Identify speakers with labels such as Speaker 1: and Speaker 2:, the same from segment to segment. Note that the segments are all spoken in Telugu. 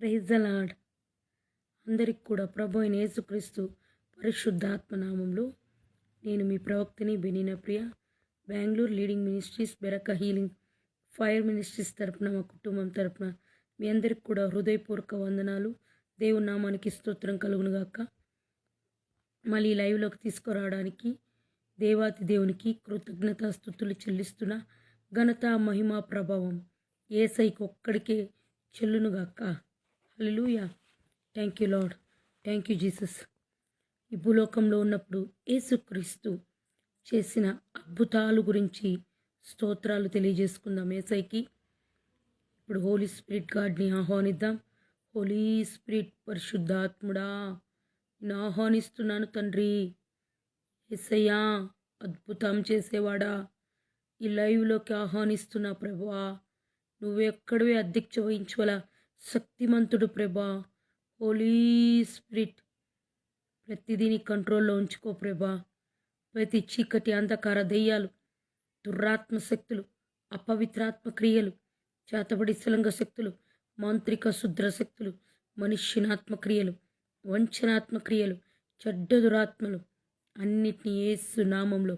Speaker 1: Praise the lord. అందరికి కూడా ప్రభు అయిన యేసుక్రీస్తు పరిశుద్ధాత్మ నామంలో నేను మీ ప్రవక్తని Benina Priya, Bengaluru leading ministries, Beracah healing fire ministries తరపున, మా కుటుంబం తరపున మీ అందరికి కూడా హృదయపూర్వక వందనాలు. దేవుని నామానికి స్తోత్రం కలుగునుగాక. మళ్ళీ లైవ్లోకి తీసుకురావడానికి దేవాతి దేవునికి కృతజ్ఞత స్తుతులు చెల్లిస్తున్న ఘనత మహిమ ప్రభావం యేసయ్యకు ఒక్కడికే చెల్లునుగాక. హల్లెలూయా. Thank you lord, thank you Jesus. ఈ భూలోకంలో ఉన్నప్పుడు యేసుక్రీస్తు చేసిన అద్భుతాల గురించి స్తోత్రాలు తెలియజేసుకుందాం యేసయ్యకి. ఇప్పుడు హోలీ స్పిరిట్ గాడ్ని ఆహ్వానిద్దాం. హోలీ స్పిరిట్ పరిశుద్ధాత్ముడా, నేను ఆహ్వానిస్తున్నాను తండ్రి. యేసయ్యా, అద్భుతం చేసేవాడా, ఈ లైవ్లోకి ఆహ్వానిస్తున్నా ప్రభువా. నువ్వెక్కడవే అధ్యక్ష వహించవల శక్తిమంతుడు ప్రభా. హోలీ స్పిరిట్ ప్రతిదీని కంట్రోల్లో ఉంచుకో ప్రభా. ప్రతి చీకటి అంధకార దెయ్యాలు, దురాత్మ శక్తులు, అపవిత్రాత్మ క్రియలు, చేతబడి సలంగ శక్తులు, మాంత్రిక శుద్ర శక్తులు, మనుష్యనాత్మ క్రియలు, వంచనాత్మ క్రియలు, చెడ్డ దురాత్మలు అన్నిటినీ యేసు నామంలో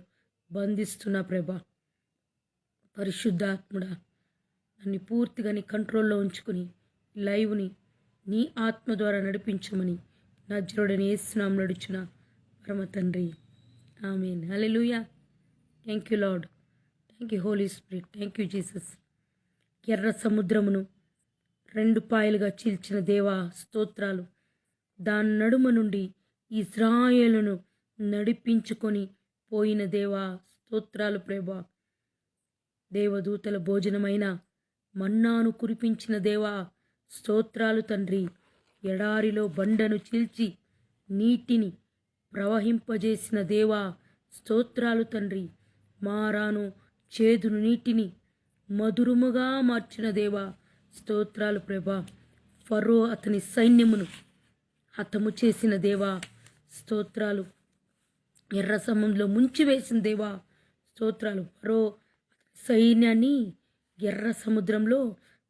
Speaker 1: బంధిస్తున్నా ప్రభా. పరిశుద్ధాత్ముడా, నన్ను పూర్తిగా నీ కంట్రోల్లో ఉంచుకుని లైవ్ని నీ ఆత్మ ద్వారా నడిపించమని నజరుడని యేసునామములో నడుచున పరమ తండ్రి, ఆమేన్. హల్లెలూయా. Thank you lord, thank you Holi spirit, thank you Jesus. ఎర్ర సముద్రమును రెండు పాయలుగా చీల్చిన దేవా స్తోత్రాలు. దాని నడుమ నుండి ఇశ్రాయేలును నడిపించుకొని పోయిన దేవా స్తోత్రాలు ప్రభా. దేవదూతల భోజనమైన మన్నాను కురిపించిన దేవా స్తోత్రాలు తండ్రి. ఎడారిలో బండను చీల్చి నీటిని ప్రవహింపజేసిన దేవా స్తోత్రాలు తండ్రి. మారాను చేదును నీటిని మధురముగా మార్చిన దేవా స్తోత్రాలు ప్రభా. ఫరో అతని సైన్యమును హతము చేసిన దేవా స్తోత్రాలు. ఎర్ర సముద్రంలో ముంచివేసిన దేవా స్తోత్రాలు. ఫరో సైన్యాన్ని ఎర్ర సముద్రంలో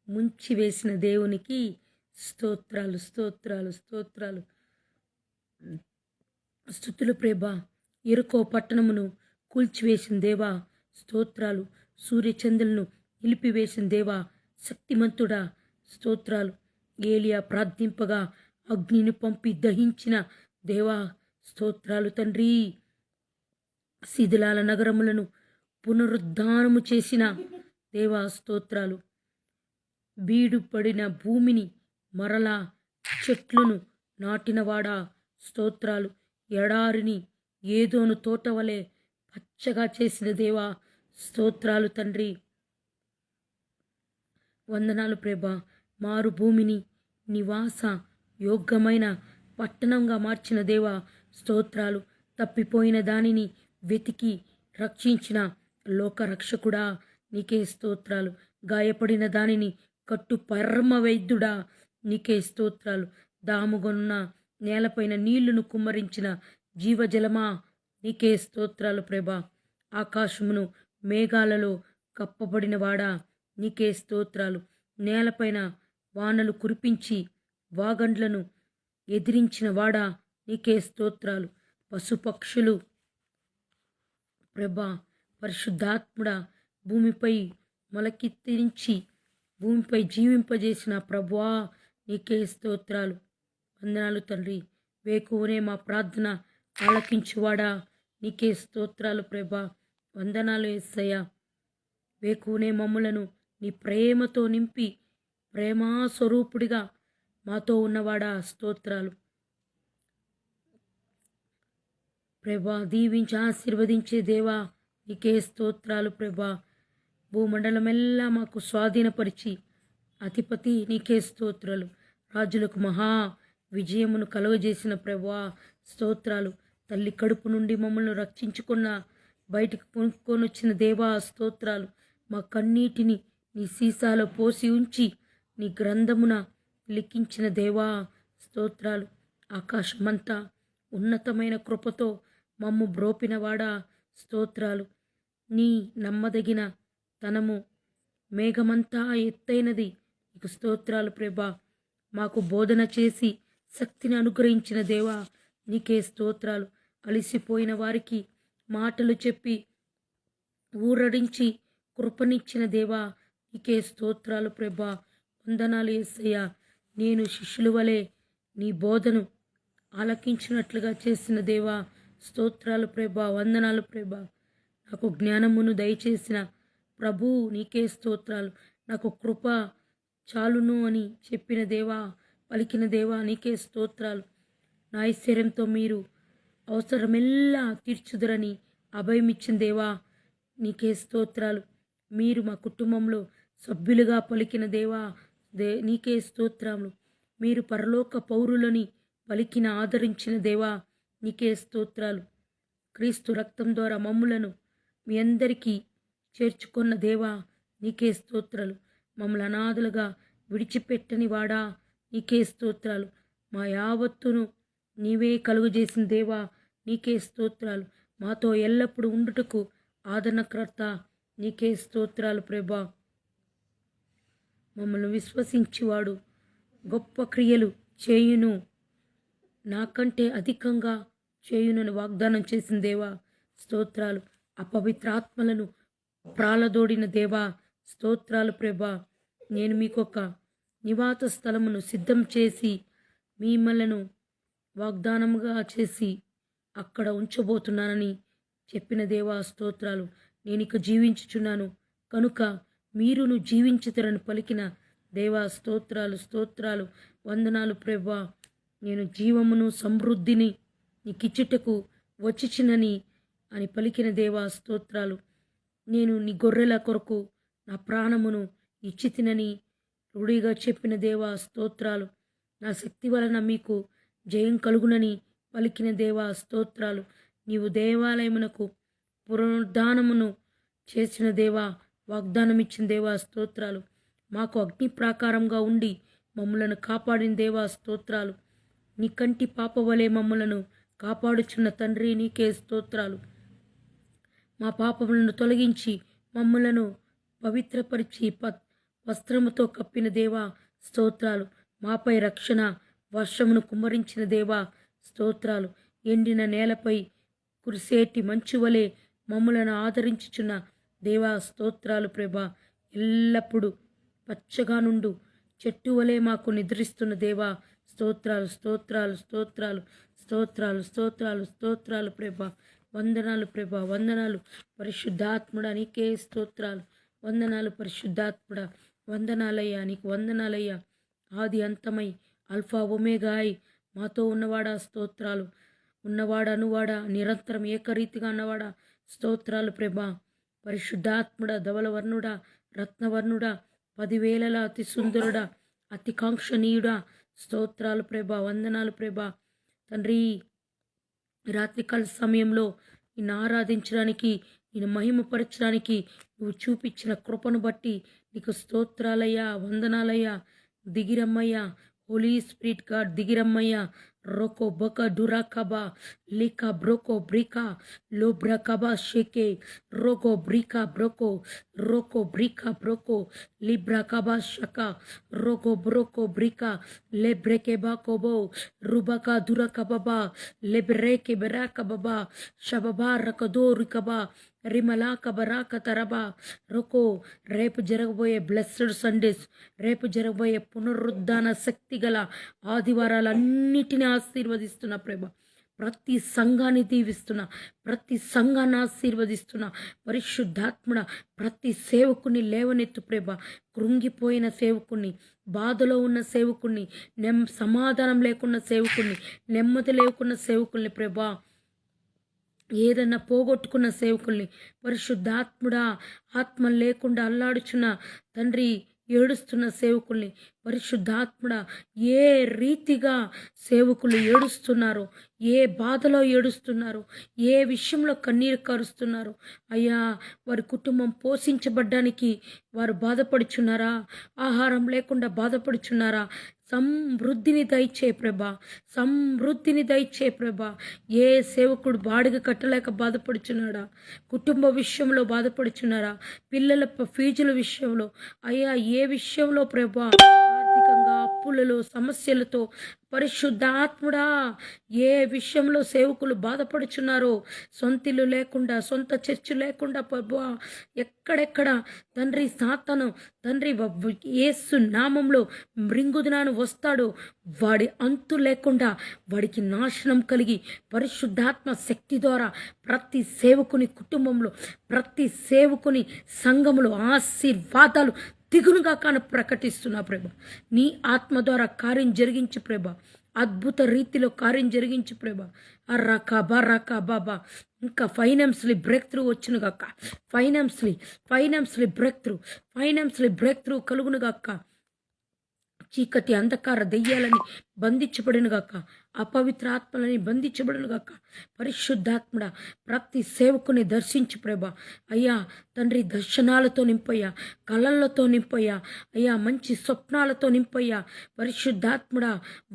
Speaker 1: ముంచివేసిన దేవునికి స్తోత్రాలు, స్తోత్రాలు, స్తోత్రాలు, స్తుతులు ప్రభా. ఎరుకో పట్టణమును కూల్చివేసిన దేవా స్తోత్రాలు. సూర్యచంద్రులను నిలిపివేసిన దేవా శక్తిమంతుడా స్తోత్రాలు. ఏలియా ప్రార్థింపగా అగ్నిని పంపి దహించిన దేవా స్తోత్రాలు తండ్రి. శిథిలాల నగరములను పునరుద్ధానము చేసిన దేవా స్తోత్రాలు. బీడుపడిన భూమిని మరలా చెట్లను నాటినవాడా స్తోత్రాలు. ఎడారిని ఏదోను తోట వలె పచ్చగా చేసిన దేవా స్తోత్రాలు తండ్రి. వందనాలు ప్రభా. మారు భూమిని నివాస యోగ్యమైన పట్టణంగా మార్చిన దేవా స్తోత్రాలు. తప్పిపోయిన దానిని వెతికి రక్షించిన లోకరక్షకుడా నీకే స్తోత్రాలు. గాయపడిన దానిని కట్టు పరమ వైద్యుడా నీకే స్తోత్రాలు. దాముగొన్న నేలపైన నీళ్లను కుమ్మరించిన జీవజలమా నీకే స్తోత్రాలు ప్రభా. ఆకాశమును మేఘాలలో కప్పబడిన వాడా నీకే స్తోత్రాలు. నేలపైన వానలు కురిపించి వాగండ్లను ఎదిరించిన వాడా నీకే స్తోత్రాలు. పశుపక్షులు ప్రభా పరిశుద్ధాత్ముడా, భూమిపై మొలకెత్తించి భూమిపై జీవింపజేసిన ప్రభువా నీకే స్తోత్రాలు. వందనాలు తండ్రి. వేకువనే మా ప్రార్థన ఆలకించువాడా నీకే స్తోత్రాలు ప్రభా. వందనాలు యేసయ్యా. వేకువనే మమ్ములను నీ ప్రేమతో నింపి ప్రేమా స్వరూపుడిగా మాతో ఉన్నవాడా స్తోత్రాలు ప్రభా. దీవించి ఆశీర్వదించే దేవా నీకే స్తోత్రాలు ప్రభా. భూమండలమెల్లా మాకు స్వాధీనపరిచి అధిపతి నీకే స్తోత్రాలు. రాజులకు మహా విజయమును కలుగజేసిన ప్రభువా స్తోత్రాలు. తల్లి కడుపు నుండి మమ్మల్ని రక్షించుకున్న బయటికి కొనుక్కొని వచ్చిన దేవా స్తోత్రాలు. మా కన్నీటిని నీ సీసాలో పోసి ఉంచి నీ గ్రంథమున లిఖించిన దేవా స్తోత్రాలు. ఆకాశమంతా ఉన్నతమైన కృపతో మమ్ము బ్రోపినవాడా స్తోత్రాలు. నీ నమ్మదగిన తనము మేఘమంతా ఎత్తైనది నీకు స్తోత్రాలు ప్రభా. మాకు బోధన చేసి శక్తిని అనుగ్రహించిన దేవా నీకే స్తోత్రాలు. అలిసిపోయిన వారికి మాటలు చెప్పి ఊరడించి కృపనిచ్చిన దేవా నీకే స్తోత్రాలు ప్రభా. వందనాలు యేసయ్యా. నేను శిష్యుల వలె నీ బోధను ఆలకించినట్లుగా చేసిన దేవా స్తోత్రాలు ప్రభా. వందనాలు ప్రభా. నాకు జ్ఞానమును దయచేసిన ప్రభు నీకే స్తోత్రాలు. నాకు కృప చాలును అని చెప్పిన దేవా పలికిన దేవా నీకే స్తోత్రాలు. నా ఐశ్వర్యంతో మీరు అవసరమెల్లా తీర్చుదురని అభయమిచ్చిన దేవా నీకే స్తోత్రాలు. మీరు మా కుటుంబంలో సభ్యులుగా పలికిన దేవా నీకే స్తోత్రములు. మీరు పరలోక పౌరులని పలికిన ఆదరించిన దేవా నీకే స్తోత్రాలు. క్రీస్తు రక్తం ద్వారా మమ్ములను మీ అందరికీ చేర్చుకున్న దేవా నీకే స్తోత్రాలు. మమ్మల్ని అనాథలుగా విడిచిపెట్టని వాడా నీకే స్తోత్రాలు. మా యావత్తును నీవే కలుగజేసిన దేవా నీకే స్తోత్రాలు. మాతో ఎల్లప్పుడూ ఉండుటకు ఆదరణకర్త నీకే స్తోత్రాలు ప్రభా. మమ్మల్ని విశ్వసించువాడు గొప్ప క్రియలు చేయును, నాకంటే అధికంగా చేయునని వాగ్దానం చేసిన దేవా స్తోత్రాలు. అపవిత్రాత్మలను ప్రాలదోడిన దేవా స్తోత్రాలు ప్రభా. నేను మీకొక నివాస స్థలమును సిద్ధం చేసి మిమ్మలను వాగ్దానముగా చేసి అక్కడ ఉంచబోతున్నానని చెప్పిన దేవా స్తోత్రాలు. నేను ఇక జీవించుచున్నాను కనుక మీరును జీవించుతారని పలికిన దేవా స్తోత్రాలు స్తోత్రాలు. వందనాలు ప్రభా. నేను జీవమును సమృద్ధిని నీకిచ్చుటకు వచ్చిచినని అని పలికిన దేవా స్తోత్రాలు. నేను నీ గొర్రెల కొరకు నా ప్రాణమును ఇచ్చితినని రుడిగా చెప్పిన దేవా స్తోత్రాలు. నా శక్తి వలన మీకు జయం కలుగునని పలికిన దేవా స్తోత్రాలు. నీవు దేవాలయమునకు పునరుద్ధానమును చేసిన దేవా వాగ్దానం ఇచ్చిన దేవా స్తోత్రాలు. మాకు అగ్ని ప్రాకారంగా ఉండి మమ్మలను కాపాడిన దేవా స్తోత్రాలు. నీ కంటి పాప వలె మమ్మలను కాపాడుచున్న తండ్రి నీకే స్తోత్రాలు. మా పాపములను తొలగించి మమ్మలను పవిత్రపరిచి వస్త్రముతో కప్పిన దేవా స్తోత్రాలు. మాపై రక్షణ వర్షమును కుమ్మరించిన దేవా స్తోత్రాలు. ఎండిన నేలపై కురిసేటి మంచు వలె మమ్మలను ఆదరించుచున్న దేవా స్తోత్రాలు ప్రభా. ఎల్లప్పుడూ పచ్చగా నుండు చెట్టు వలె మాకు నిద్రిస్తున్న దేవా స్తోత్రాలు స్తోత్రాలు స్తోత్రాలు స్తోత్రాలు స్తోత్రాలు స్తోత్రాలు ప్రభా. వందనాలు ప్రభా. వందనాలు పరిశుద్ధాత్ముడా నీకే స్తోత్రాలు. వందనాలు పరిశుద్ధాత్ముడా. వందనాలయ్యా నీకు వందనాలయ్యా. ఆది అంతమై అల్ఫా ఒమేగాయ్ మాతో ఉన్నవాడా స్తోత్రాలు. ఉన్నవాడా అనువాడా నిరంతరం ఏకరీతిగా ఉన్నవాడా స్తోత్రాలు ప్రభా. పరిశుద్ధాత్ముడా ధవలవర్ణుడా రత్నవర్ణుడా 10,000ల అతి సుందరుడా అతి కాంక్షణీయుడా స్తోత్రాలు ప్రభా. వందనాలు ప్రభా. తండ్రి రాత్రికాల సమయంలో నిన్ను ఆరాధించడానికి నిన్ను మహిమపరచడానికి నువ్వు చూపించిన కృపను బట్టి నీకు స్తోత్రాలయ్యా వందనాలయ్యా. దిగిరమ్మయ్యా హోలీ స్పిరిట్ గాడ్ దిగిరమ్మయ్యా. రోకో బొక డురాకబా లికా బ్రోకో బ్రికా లో బ్రకబా షేకే రోకో బ్రికా బ్రోకో రోకో బ్రికా బ్రోకో లిబ్రకబా షకా రోకో బ్రోకో బ్రికా లెబ్రెకెబా కోబో రుబకా దురకబబా లెబ్రేకె బెరాకబబా షబబా రకదో రికబా రిమలా కబరాక తరబా రొకో. రేపు జరగబోయే బ్లెస్డ్ సండేస్, రేపు జరగబోయే పునరుద్ధాన శక్తి గల ఆదివారాలన్నిటినీ ఆశీర్వదిస్తున్నా ప్రభా. ప్రతి సంఘాన్ని దీవిస్తున్నా, ప్రతి సంఘాన్ని ఆశీర్వదిస్తున్నా. పరిశుద్ధాత్ముడ ప్రతి సేవకుని లేవనెత్తు ప్రభా. కృంగిపోయిన సేవకుని, బాధలో ఉన్న సేవకుని, సమాధానం లేకున్న సేవకుని, నెమ్మది లేకున్న సేవకుల్ని ప్రభా, ఏదన్నా పోగొట్టుకున్న సేవకుల్ని పరిశుద్ధాత్ముడా, ఆత్మ లేకుండా అల్లాడుచున్న తండ్రి ఏడుస్తున్న సేవకుల్ని పరిశుద్ధాత్ముడా, ఏ రీతిగా సేవకులు ఏడుస్తున్నారో, ఏ బాధలో ఏడుస్తున్నారో, ఏ విషయంలో కన్నీరు కారుస్తున్నారో అయ్యా, వారి కుటుంబం పోషించబడ్డానికి వారు బాధపడుచున్నారా, ఆహారం లేకుండా బాధపడుచున్నారా, సమృద్ధిని దయచే ప్రభా, సమృద్ధిని దయచే ప్రభా. ఏ సేవకుడు బాడిగ కట్టలేక బాధపడుచున్నాడా, కుటుంబ విషయంలో బాధపడుచున్నారా, పిల్లల ఫీజుల విషయంలో అయ్యా, ఏ విషయంలో ప్రభా ఆర్థికంగా అప్పులలో సమస్యలతో పరిశుద్ధాత్ముడా ఏ విషయంలో సేవకులు బాధపడుచున్నారో, సొంతిల్లు లేకుండా, సొంత చర్చ్ లేకుండా ప్రభువా, ఎక్కడెక్కడ తండ్రి సాతాను తండ్రి యేసు నామంలో మృంగుదినాను వస్తాడో వాడి అంతు లేకుండా వాడికి నాశనం కలిగి పరిశుద్ధాత్మ శక్తి ద్వారా ప్రతి సేవకుని కుటుంబంలో, ప్రతి సేవకుని సంఘములో ఆశీర్వాదాలు దిగునుగా కాను ప్రకటిస్తున్నా ప్రభ. నీ ఆత్మ ద్వారా కార్యం జరిగించు ప్రభ, అద్భుత రీతిలో కార్యం జరిగించు ప్రభ. అర్రకా బర్రకా బాబా, ఇంకా ఫైనాన్షియలీ బ్రేక్ త్రూ వచ్చును గాక, ఫైనాన్షియలీ బ్రేక్ త్రూ కలుగును గాక. చీకటి అంధకార దెయ్యాలని బంధించబడిన గాక, అపవిత్ర ఆత్మలని బంధించబడిన గాక. పరిశుద్ధాత్మడ ప్రతి సేవకుని దర్శించు ప్రభా. అయ్యా తండ్రి, దర్శనాలతో నింపయ్యా, కళలతో నింపయ్యా, అయ్యా మంచి స్వప్నాలతో నింపయ్యా. పరిశుద్ధాత్మడ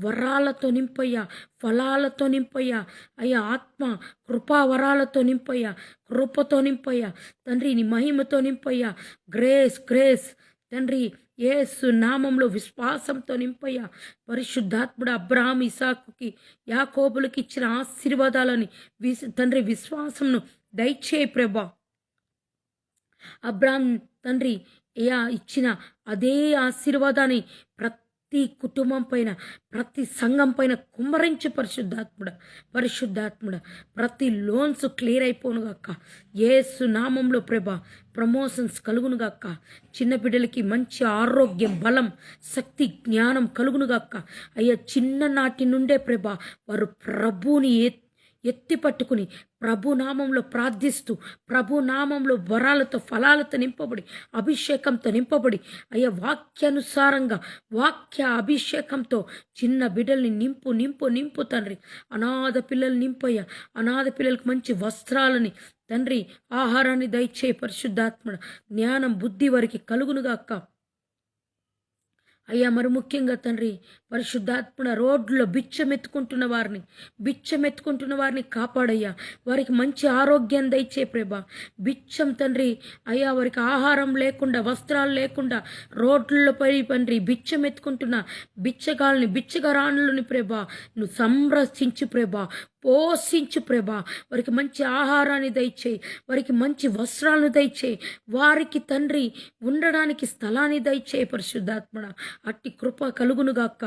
Speaker 1: వరాలతో నింపయ్యా, ఫలాలతో నింపయ్యా. అయ్యా ఆత్మ కృపావరాలతో నింపయ్యా, కృపతో నింపయ్యా తండ్రి, నీ మహిమతో నింపయ్యా. గ్రేస్ తండ్రి, యేసు నామంలో విశ్వాసంతో నింపయ్యా. పరిశుద్ధాత్ముడు అబ్రహాం, ఇసాకుకి, యాకోబులకి ఇచ్చిన ఆశీర్వాదాలని తండ్రి విశ్వాసంను దయచేయి ప్రభా. అబ్రహాం తండ్రి ఇచ్చిన అదే ఆశీర్వాదాన్ని ప్రతి కుటుంబం పైన, ప్రతి సంఘం పైన కుమ్మరించు పరిశుద్ధాత్ముడ. ప్రతి లోన్స్ క్లియర్ అయిపోను గాక యేసు నామంలో ప్రభా. ప్రమోషన్స్ కలుగును గాక. చిన్న బిడ్డలకి మంచి ఆరోగ్యం, బలం, శక్తి, జ్ఞానం కలుగును గాక. అయ్యా చిన్ననాటి నుండే ప్రభా వారు ప్రభుని ఎత్తి పట్టుకుని ప్రభు నామంలో ప్రార్థిస్తూ, ప్రభు నామంలో వరాలతో, ఫలాలతో నింపబడి, అభిషేకంతో నింపబడి, అయ్యా వాక్యానుసారంగా వాక్య అభిషేకంతో చిన్న బిడ్డల్ని నింపు తండ్రి. అనాథ పిల్లలు నింపయ్యా. అనాథ పిల్లలకు మంచి వస్త్రాలని తండ్రి, ఆహారాన్ని దయచేయి పరిశుద్ధాత్మ. జ్ఞానం, బుద్ధి వారికి కలుగునుగాక. అయ్యా మరి ముఖ్యంగా తండ్రి పరిశుద్ధాత్మ రోడ్లో బిచ్చమెత్తుకుంటున్న వారిని కాపాడయ్యా. వారికి మంచి ఆరోగ్యాన్ని దయచే ప్రభా. బిచ్చం తండ్రి అయ్యా, వారికి ఆహారం లేకుండా, వస్త్రాలు లేకుండా రోడ్లలో పడి తండ్రి బిచ్చమెత్తుకుంటున్న బిచ్చగారాణులని ప్రభా నువ్వు సంరక్షించు ప్రభా, పోషించు ప్రభా. వారికి మంచి ఆహారాన్ని దయచేయి, వారికి మంచి వస్త్రాలను దయచేయి, వారికి తండ్రి ఉండడానికి స్థలాన్ని దయచేయి పరిశుద్ధాత్మడ. అట్టి కృప కలుగునుగాక.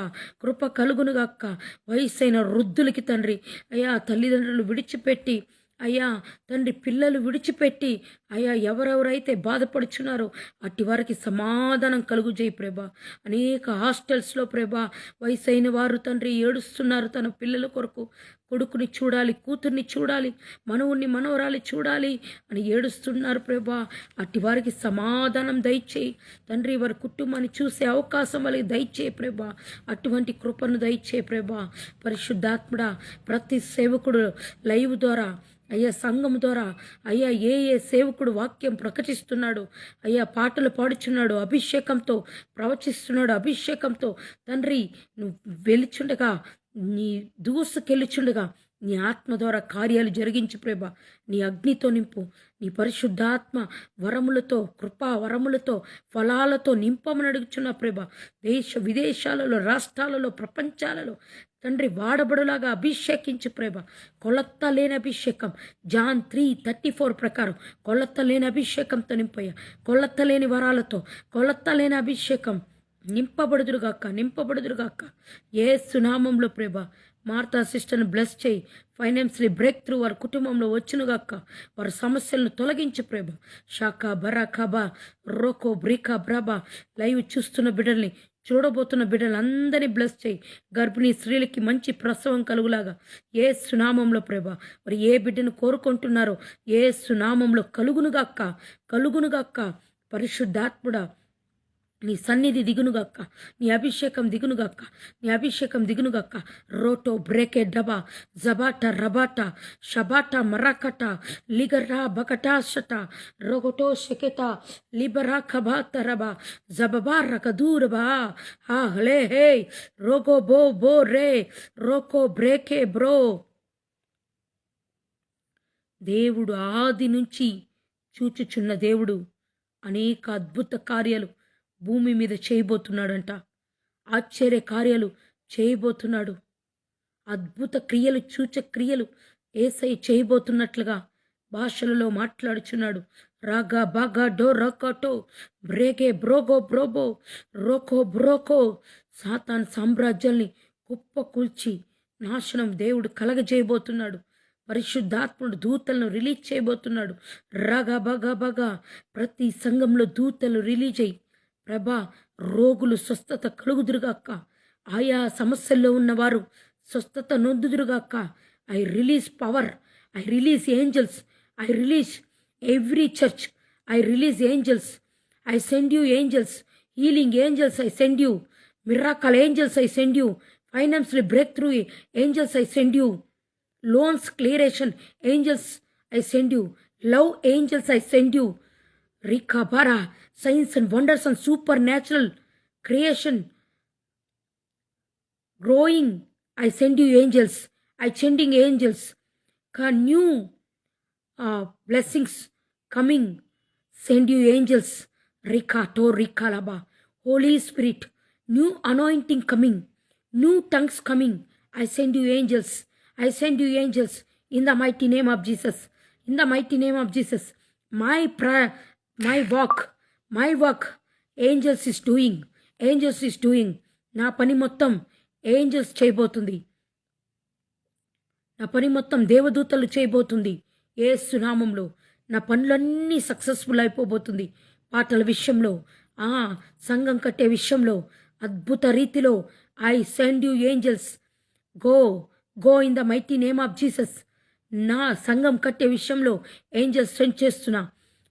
Speaker 1: వయసైన వృద్ధులకి తండ్రి అయ్యా, తల్లిదండ్రులు విడిచిపెట్టి అయ్యా తండ్రి పిల్లలు విడిచిపెట్టి అయ్యా ఎవరెవరైతే బాధపడుచున్నారో అట్టి వారికి సమాధానం కలుగుజేయి ప్రభా. అనేక హాస్టల్స్లో ప్రభా వయసైన వారు తండ్రి ఏడుస్తున్నారు. తన పిల్లల కొరకు కొడుకుని చూడాలి, కూతుర్ని చూడాలి, మనవుని మనవరాలి చూడాలి అని ఏడుస్తున్నారు ప్రభా. అట్టి వారికి సమాధానం దయచేయి తండ్రి. వారి కుటుంబాన్ని చూసే అవకాశం వాళ్ళకి దయచేయి ప్రభా. అటువంటి కృపను దయచేయి ప్రభా. పరిశుద్ధాత్ముడా ప్రతి సేవకుడు లైవ్ ద్వారా అయ్యా, సంఘం ద్వారా అయ్యా ఏ సేవకుడు వాక్యం ప్రకటిస్తున్నాడు, అయ్యా పాటలు పాడుచున్నాడు, అభిషేకంతో ప్రవచిస్తున్నాడు, అభిషేకంతో తండ్రి నువ్వు వెలుచుండగా, నీ దూసుకెళ్ళుచుండగా నీ ఆత్మ ద్వారా కార్యాలు జరిగించు ప్రభా. నీ అగ్నితో నింపు, నీ పరిశుద్ధాత్మ వరములతో, కృపా వరములతో, ఫలాలతో నింపమని అడుగుచున్న ప్రభా. విదేశాలలో, రాష్ట్రాలలో, ప్రపంచాలలో తండ్రి వాడబడులాగా అభిషేకించు ప్రభ. కొలత లేని అభిషేకం జాన్ 3:34 ప్రకారం కొలత లేని అభిషేకంతో నింపయ్యా. కొలత లేని వరాలతో, కొలత లేని అభిషేకం నింపబడుదురుగాక యేసు నామంలో ప్రభ. మార్తా సిస్టర్ని బ్లెస్ చేయి. ఫైనాన్షియలీ బ్రేక్ త్రూ వారి కుటుంబంలో వచ్చునుగాక. వారి సమస్యలను తొలగించు ప్రభ. షాకా బరా ఖబా రోకో బ్రీకా బ్రాబా లైవ్ చూస్తున్న బిడ్డల్ని, చూడబోతున్న బిడ్డలందరినీ బ్లెస్ చేయి. గర్భిణీ స్త్రీలకి మంచి ప్రసవం కలుగులాగా యేసు నామంలో ప్రభా. మరి ఏ బిడ్డను కోరుకుంటున్నారో యేసు నామంలో కలుగునుగాక. పరిశుద్ధాత్ముడా నీ సన్నిధి దిగునుగాక, నీ అభిషేకం దిగునుగాక. రోటో బ్రేకే డబా జబాట రబాట షబాట మరాకట లిగరా బకటా షట రోగటో షకెట లిబరా ఖబాత రబా జబబా రకదూరబా హా హలే హే రోగో బో రే రోకో బ్రేకే బ్రో. దేవుడు ఆది నుంచి చూచుచున్న దేవుడు అనేక అద్భుత కార్యాలు భూమి మీద చేయబోతున్నాడంట. ఆశ్చర్య కార్యాలు చేయబోతున్నాడు. అద్భుత క్రియలు, సూచక్రియలు యేసయ్య చేయబోతున్నట్లుగా భాషలలో మాట్లాడుచున్నాడు. రాగా బాగా డో రకటో బ్రేగే బ్రోగో బ్రోబో రోకో బ్రోకో సాతాన్ సామ్రాజ్యాల్ని కుప్పకూల్చి నాశనం దేవుడు కలగజేయబోతున్నాడు. పరిశుద్ధాత్ముడు దూతలను రిలీజ్ చేయబోతున్నాడు. రాగా బగా బగా ప్రతి సంఘంలో దూతలు రిలీజ్ అయ్యి ప్రభా రోగులు స్వస్థత కలుగుదురుగాక, ఆయా సమస్యల్లో ఉన్నవారు స్వస్థత నొందుదురుగాక. I release power, I release angels, I release every church, I release angels, I send you angels, healing angels I send you, miracle angels I send you, financial breakthrough angels I send you, loans clearance angels I send you, love angels I send you, రికబరా signs and wonders and supernatural creation growing. I send you angels, I sending angels, new blessings coming, send you angels, rikato rikalaba, Holy Spirit, new anointing coming, new tongues coming. I send you angels, I send you angels in the mighty name of Jesus, in the mighty name of Jesus. My prayer, my work angels is doing, angels is doing. నా పని మొత్తం ఏంజల్స్ చేయబోతుంది, నా పని మొత్తం దేవదూతలు చేయబోతుంది. యేసు నామములో నా పనులన్నీ సక్సెస్ఫుల్ అయిపోబోతుంది. పాటల విషయంలో, సంఘం కట్టే విషయంలో అద్భుత రీతిలో I send you angels, go in the mighty name of Jesus. నా సంఘం కట్టే విషయంలో ఏంజల్స్ సెండ్ చేస్తున్నా,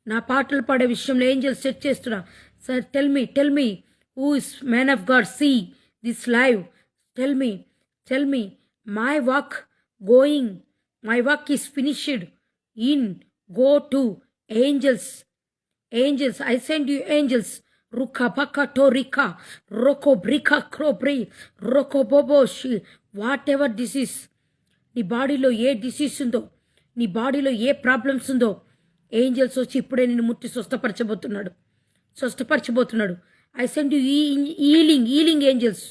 Speaker 1: నా పాటలు పాడే విషయంలో ఏంజల్స్ సెట్ చేస్తున్నా. Sir tell me who is man of God, see this live, tell me my work going, my work is finished in, go to angels, I send you angels. రుకా బకా టో రికా రోకో బ్రికా క్రోబ్రి రోకో బోబో షీ, వాట్ ఎవర్ డిసీజ్, నీ బాడీలో ఏ డిసీజ్ ఉందో, నీ బాడీలో ఏ ప్రాబ్లమ్స్ ఉందో ఏంజల్స్ వచ్చి ఇప్పుడే నిన్ను ముట్టి స్వస్థపరచబోతున్నాడు. I send you healing angels.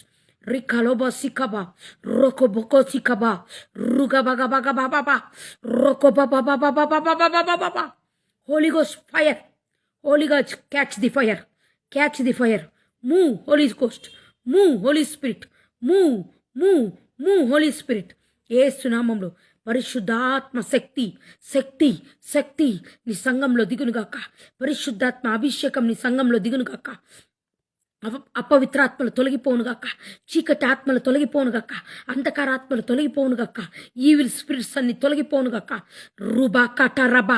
Speaker 1: రికాలోబా సికబా రోకో బొకో సికబా రుగా బగా బగా బాబా రోకో బాబా బాబా బాబా బాబా బాబా బాబా. Holy ghost fire, holy ghost catch the fire, move holy ghost, move holy spirit, move holy spirit. యేసు నామములో పరిశుద్ధాత్మ శక్తి నీ సంఘంలో దిగునుగాక. పరిశుద్ధాత్మ అభిషేకం నీ సంఘంలో దిగునుగాక. అపవిత్రాత్మలు తొలగిపోనుగాక, చీకటి ఆత్మలు తొలగిపోనుగాక, అంధకారాత్మలు తొలగిపోనుగాక, ఈవిల్ స్పిరిట్స్ అన్ని తొలగిపోనుగాక. రుబా కటరబా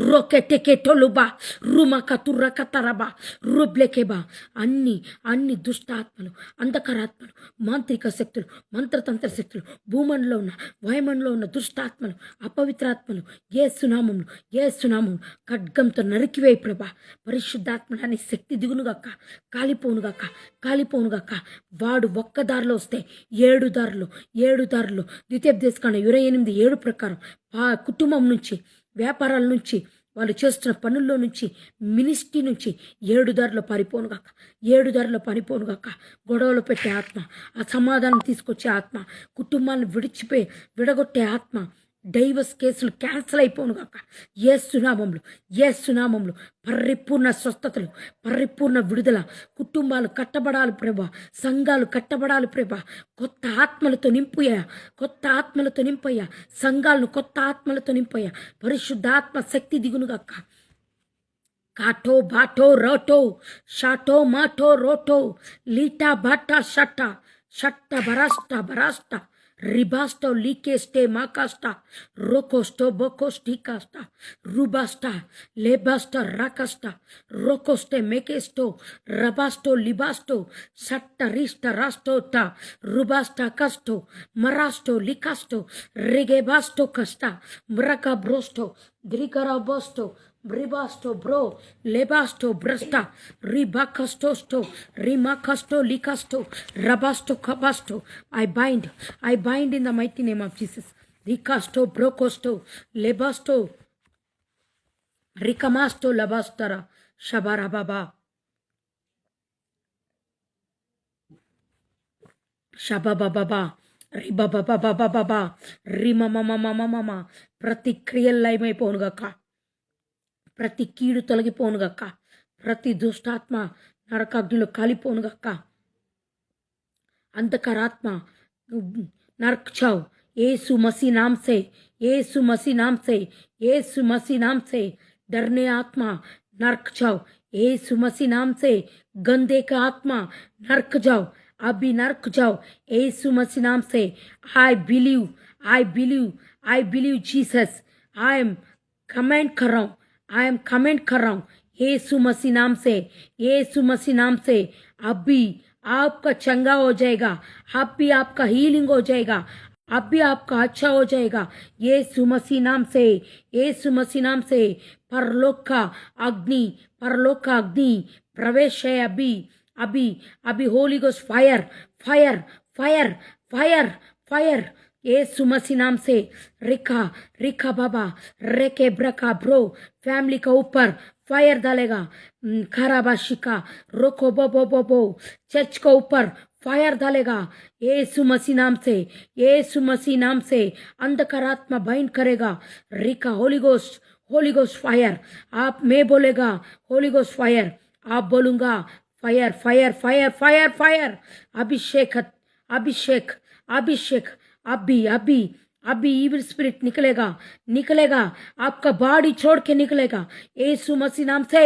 Speaker 1: రొకెటెకెటొలుబా రుమకతురకతరబా రుబ్లెకెబా. అన్ని దుష్టాత్మలు, అంధకారాత్మలు, మాంత్రిక శక్తులు, మంత్రతంత్ర శక్తులు, భూమంలో ఉన్న వాయుమంలో ఉన్న దుష్టాత్మలు, అపవిత్రాత్మలు యేసునామములు ఖడ్గంతో నరికివేయి ప్రభా. పరిశుద్ధాత్మని శక్తి దిగునుగాక, కాలిపోనుగాక. వాడు ఒక్క దారిలో వస్తే 7 దారులు ద్వితీయోపదేశకాండం 28:7 ప్రకారం కుటుంబం నుంచి, వ్యాపారాల నుంచి, వాళ్ళు చేస్తున్న పనుల్లో నుంచి, మినిస్ట్రీ నుంచి 7 దారిలో పారిపోనుగాక. గొడవలు పెట్టే ఆత్మ, అసమాధానం తీసుకొచ్చే ఆత్మ, కుటుంబాలను విడగొట్టే ఆత్మ, డైవర్స్ కేసులు క్యాన్సిల్ అయిపోనుగాక. యేసునామములు పరిపూర్ణ స్వస్థతలు, పరిపూర్ణ విడుదల. కుటుంబాలు కట్టబడాలి ప్రభా, సంఘాలు కట్టబడాలి ప్రభా. కొత్త ఆత్మలతో నింపయ్యా, సంఘాలను కొత్త ఆత్మలతో నింపయ్యా. పరిశుద్ధాత్మ శక్తి దిగునుగాక. కాటో బాటో రోటో షాటో మాటో రోటో లీటా బాటా షట్ట బరాస్ట రిబాస్టో లీకేస్టే మాకాస్టా రోకోస్టో బొకోస్టికాస్టా రుబాస్టా లేబాస్టా రాకాస్టా రోకోస్టే మెకేస్టో రబాస్టో లిబాస్టో సట్ట రిష్ట రాస్టోటా రుబాస్టా కస్టో మరాస్టో లికాస్టో రిగేబాస్టో కస్టా బ్రకా బ్రోస్టో గ్రిగరాబోస్టో బ్రిబాస్టో బ్రో లేబాస్టో బ్రస్టా రిబాకస్టోస్టో రిమాకస్టో లికాస్టో రబాస్టో కబాస్టో. I bind in the mighty name of Jesus. Rikasto brokosto lebasto rikamasto labastara shabara baba. షబబబబా రిబబబబబబా రిమమమమమమమ ప్రతి క్రియలు లయమైపోనుగాక, ప్రతి కీడు తొలగిపోనుగాక, ప్రతి దుష్టాత్మ నరకాగ్నిలో కాలిపోనుగాక, अंधकारात्मा नरक जाओ यीशु मसीह नाम से, यीशु मसीह नाम से, यीशु मसीह नाम से। डरने आत्मा नरक जाओ यीशु मसीह नाम से। गंदे का आत्मा नरक जाओ, अभी नरक जाओ यीशु मसीह नाम से। I believe, I believe, I believe Jesus. I am comment कर रहा हूँ, आई एम कमेंट कर रहा हूँ यीशु मसीह नाम से, यीशु मसीह नाम से। अभी आपका चंगा हो जाएगा, अब भी आपका हीलिंग हो जाएगा, अब भी आपका अच्छा हो जाएगा यीशु मसीह नाम से, यीशु मसीह नाम से। परलोक का अग्नि, परलोक का अग्नि प्रवेश है अभी, अभी अभी। Holy ghost fire, fire, fire, fire, fire यीशु मसीह नाम से। रिखा रिखा बाबा रेके ब्रका ब्रो फैमिली का ऊपर फायर डालेगा। खराबाशिका रोको बो बो बो बो चर्च के ऊपर फायर डालेगा यीशु मसीह नाम से, यीशु मसीह नाम से। अंधकार आत्मा बाइंड करेगा। रिका holy ghost, holy ghost fire. आप मैं बोलेगा होली गोस्ट फायर, आप बोलूंगा fire, fire, fire, fire, fire. अभिषेक, अभिषेक, अभिषेक। अभी अभी अभी इविल स्पिरिट निकलेगा, निकलेगा, आपका बॉडी छोड़ के निकलेगा यीशु मसीह नाम से।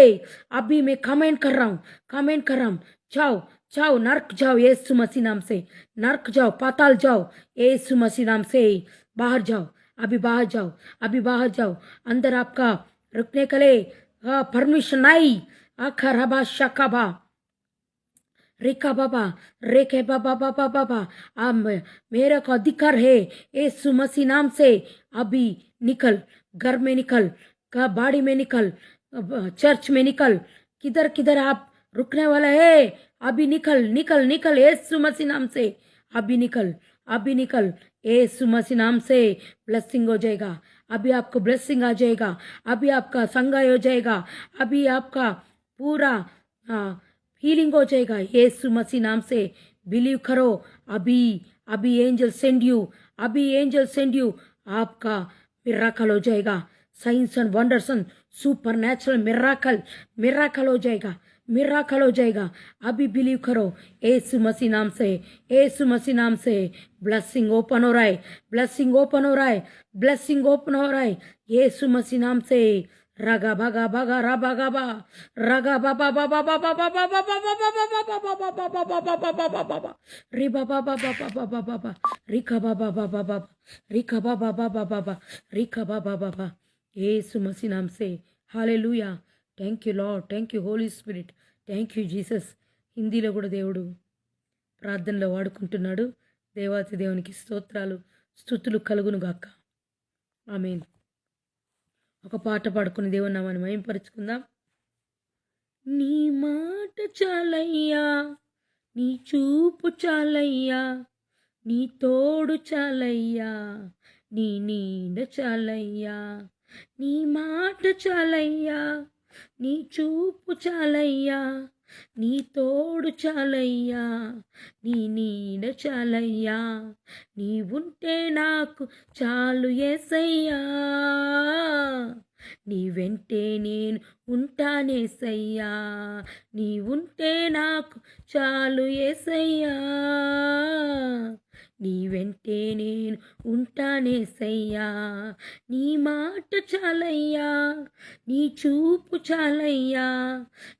Speaker 1: अभी मैं कमेंट कर रहा हूँ, कमेंट कर रहा हूँ। जाओ, जाओ, नरक जाओ यीशु मसीह नाम से। नरक जाओ, पाताल जाओ यीशु मसीह नाम से। बाहर जाओ, अभी बाहर जाओ, अभी बाहर जाओ। अंदर आपका रुकने के लिए परमिशन आई। अखरबा शकाबा रेखा बाबा, रेखे बाबा बाबा बाबा। अब मेरे को अधिकार है यीशु मसीह नाम से। अभी निकल, घर में निकल, बाड़ी में निकल, चर्च में निकल, किधर किधर आप रुकने वाला है अभी निकल, निकल, निकल यीशु मसीह नाम से। अभी निकल, अभी निकल यीशु मसीह नाम से। ब्लेसिंग हो जाएगा, अभी आपको ब्लेसिंग आ जाएगा, अभी आपका संगाई हो जाएगा, अभी आपका पूरा हीलिंग हो जाएगा यीशु मसीह नाम से। बिलीव करो। अभी अभी एंजल सेंड यू, अभी एंजल सेंड यू। आपका मिराकल हो जाएगा। Science and wonders and super natural miracle, miracle हो जाएगा, मिराकल हो जाएगा। अभी बिलीव करो यीशु मसीह नाम से, यीशु मसीह नाम से। ब्लेसिंग ओपन हो रहा है, ब्लेसिंग ओपन हो रहा है, ब्लेसिंग ओपन हो रहा है यीशु मसीह नाम से। रगा भगा भगा रबा गबा रगा बाबा बाबा बाबा बाबा बाबा बाबा रे बाबा बाबा बाबा बाबा रिका बाबा बाबा बाबा रिका बाबा बाबा बाबा रिका बाबा बाबा यीशु मसीह नाम से। Hallelujah. Thank you lord, thank you Holi spirit, thank you Jesus. హిందీలో కూడా దేవుడు ప్రార్థనలో వాడుకుంటున్నాడు. దేవాతి దేవునికి స్తోత్రాలు, స్తుతులు కలుగును గాక. ఆమేన్. ఒక పాట పాడుకుని దేవుని నామాన్ని మహిమపరుచుకుందాం. నీ మాట చాలయ్యా, నీ చూపు చాలయ్యా, నీ తోడు చాలయ్యా, నీ నీడ చాలయ్యా. నీ మాట చాలయ్యా, నీ చూపు చాలయ్యా, నీ తోడు చాలయ్యా, నీ నీడ చాలయ్యా. నీవుంటే నాకు చాలు యేసయ్యా, నీ వెంటే నేను ఉంటానేసయ్యా. నీవుంటే నాకు చాలు యేసయ్యా, నీ వెంటే నేను ఉంటానేసయ్యా. నీ మాట చాలయ్యా, నీ చూపు చాలయ్యా,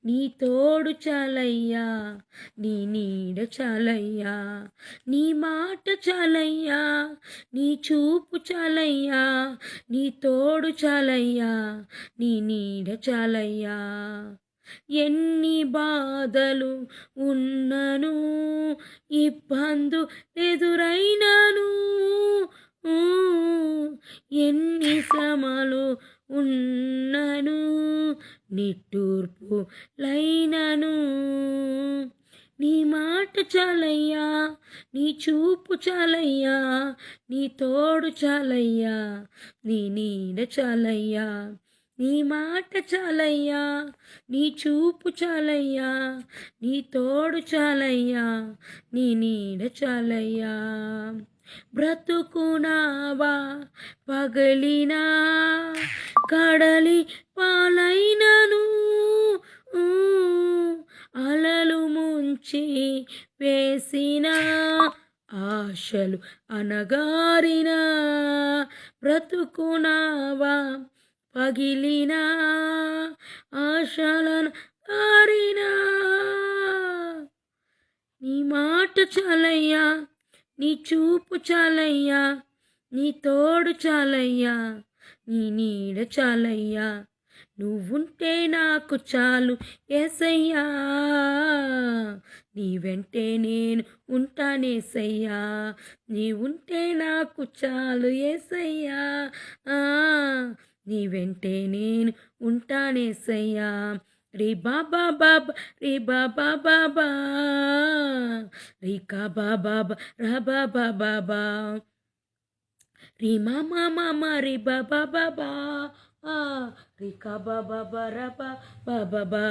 Speaker 1: నీ తోడు చాలయ్యా, నీ నీడ చాలయ్యా. నీ మాట చాలయ్యా, నీ చూపు చాలయ్యా, నీ తోడు చాలయ్యా, నీ నీడ చాలయ్యా. ఎన్ని బాధలు ఉన్నను, ఇబ్బందు ఎదురైనను, ఎన్ని శ్రమలు ఉన్నను, నిట్టూర్పు లైనను. నీ మాట చాలయ్యా, నీ చూపు చాలయ్యా, నీ తోడు చాలయ్యా, నీ నీడ చాలయ్యా. నీ మాట చాలయ్యా, నీ చూపు చాలయ్యా, నీ తోడు చాలయ్యా, నీ నీడ చాలయ్యా. బ్రతుకునావా పగలినా కడలి పాలైనను, అలలు ముంచి వేసిన ఆశలు అనగారిన, బ్రతుకునావా పగిలిన ఆశలను గారిన, నీ మాట చాలయ్యా, నీ చూపు చాలయ్యా, నీ తోడు చాలయ్యా, నీ నీడ చాలయ్యా. నువ్వుంటే నాకు చాలు యేసయ్యా, నీ వెంటే నేను ఉంటానేసయ్యా. నీ ఉంటే నాకు చాలు యేసయ్యా, నీ వెంటే నేను ఉంటానేసయ్యా. రే బాబా బాబా, రే బాబా బాబా, రే కా బాబా రా బాబా బాబా, రే మామా మామా, రే బాబా బాబా, రే కా బాబా బరబా బాబా,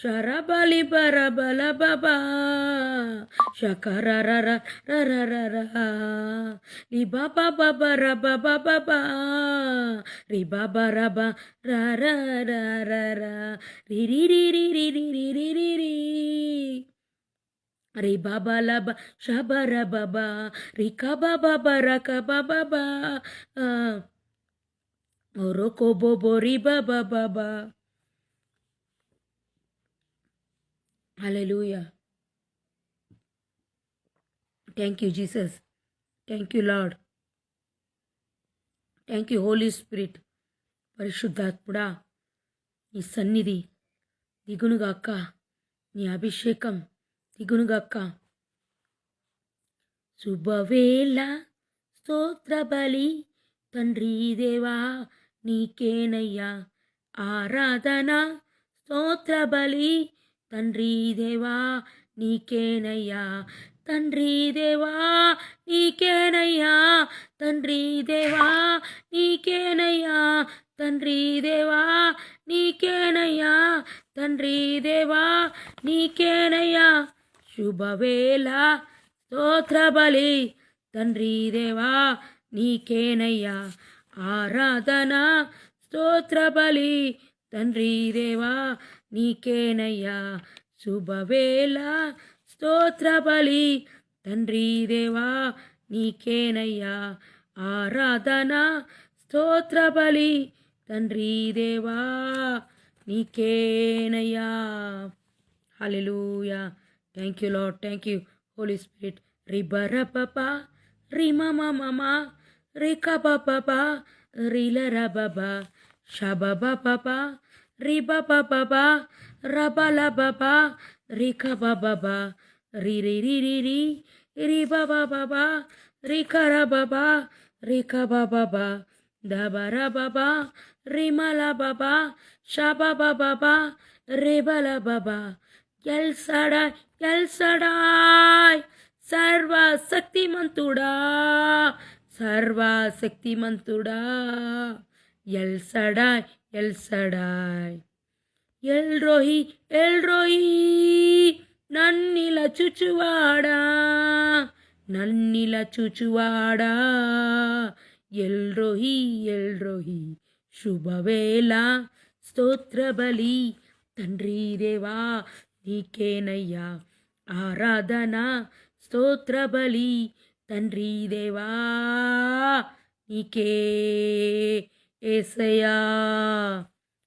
Speaker 1: షరబలి బరబల బాబా, షకరర రి బాబా బాబా రబ బాబా, రి బాబా రబ ర రి రి రి రి రి రి రి రి రి, రే బాబా లబ షబర బాబా, రి కబా బాబా రకబా బాబా, రొకో బోబో రి బాబా బాబా. హల్లెలూయా. Thank you Jesus, thank you lord, thank you Holi spirit. పరిశుద్ధాత్ముడా, నీ సన్నిధి దిగునుగాక, నీ అభిషేకం దిగునుగాక. శుభవేళ స్తోత్ర బలి తండ్రి దేవా నీకేనయ్యా, ఆరాధన స్తోత్ర బలి తండ్రి దేవా నీకేనయ్యా, తండ్రి దేవా నీకేనయ్యా, తండ్రి దేవా నీకేనయ్యా, తండ్రి దేవా నీకేనయ్యా, తండ్రి దేవా నీకేనయ్యా. శుభవేళ స్తోత్ర బలి తండ్రి దేవా నీకేనయ్యా, ఆరాధన స్తోత్ర బలి తండ్రి దేవా నీకేనయ్యా. శుభవేళ స్తోత్ర బలి తండ్రి దేవా నీకేనయ్యా, ఆరాధన స్తోత్ర బలి తండ్రి దేవా నీకేనయ్యా. హల్లెలూయా. Thank you lord, thank you Holi spirit. రిబర పపా రిమమ మమ రిక పప రిలర బబా షబబ పప రిబ పప రబల బబ రిక బబ రి రి రి రి రి రి బబ బబ రికర బబ రిక బబ దబర బబ రిమల బబ షబబ బబ రిబల బబ. ఎల్ సడాయ్, ఎల్ సడాయ్, సర్వశక్తిమంతుడా, సర్వశక్తిమంతుడా. El Shaddai, El Shaddai, El Roi, El Roi, నన్నిల చూచువాడా, నన్నిల చూచువాడా. El Roi, El Roi. శుభవేళ స్తోత్ర బలి తండ్రి దేవా నీకేనయ్యా, ఆరాధన స్తోత్ర బలి తండ్రి దేవా నీకే యేసయ్యా.